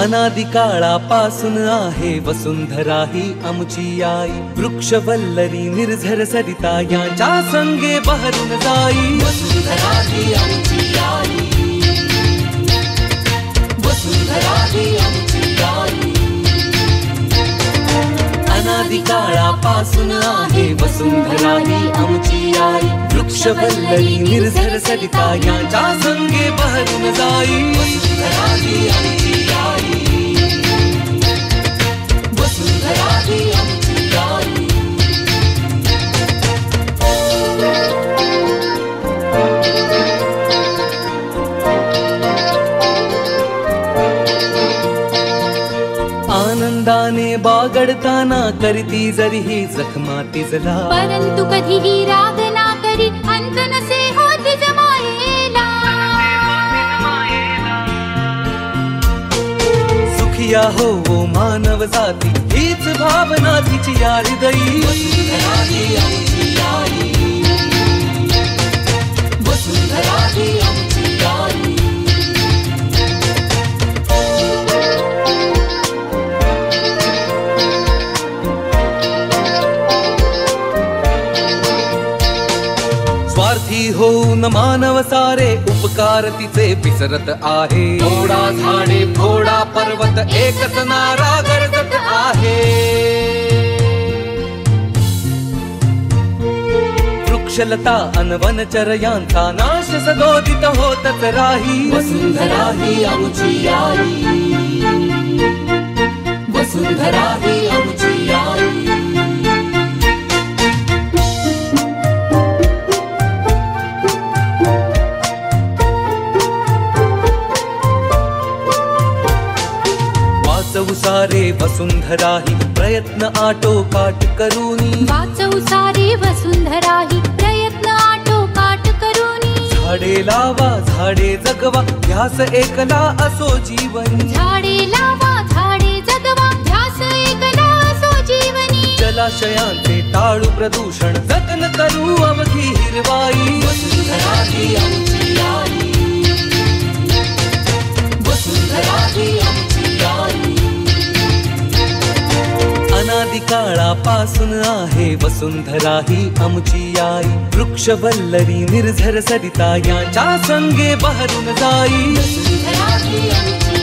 अनादि काळापासून आहे वसुंधरा ही आमची आई। वृक्षवल्लरी निर्झर सरिता यांच्या संगे बहरून जाई। वसुंधरा ही आमची आई, वसुंधरा ही आमची आई। अनादि काळापासून आहे वसुंधरा ही आमची आई। वृक्षवल्लरी निर्झर सरिता यांच्या संगे बहरून जाई। वसुंधरा ही आमची आई, वसुंधरा ही आमची आई। आनंदाने बागडताना करती जरी ही जखमा तिजला, परंतु कधीही राग ना करी अंत नसे होत जमायेला। सुखिया हो मानव जाती हीच भावना तिची या हृदयी। वसुंधरा ही आमची आई, वसुंधरा ही आमची आई। स्वार्थी होऊन मानव सारे उपकार तिचे विसरत आहे। थोडा झाडे थोडा पर्वत एकच नारा गरजत आहे। वृक्षलता अनवनचर यांचा नाश सदोदित होतच राही। वसुंधरा ही आमची आई, वसुंधरा ही आमची आई। वाचवू सारे वसुंधरा ही प्रयत्न आटोकाट करूनी। वाचवू सारे वसुंधरा ही प्रयत्न आटोकाट करूनी। झाडे लावा झाडे जगवा ध्यास एकला असो जीवनी। झाडे लावा झाडे जगवा ध्यास एकला असो जीवनी। जलाशयांचे टाळू प्रदूषण जतन करू अवघी हिरवाई। वसुंधरा ही आमची आई, वसुंधरा ही आमची आई। अनादि काळापासून आहे वसुंधरा ही आमची आई। वृक्षवल्लरी निर्झर सरिता यांच्या संगे बहरून जाई। वसुंधरा ही आमची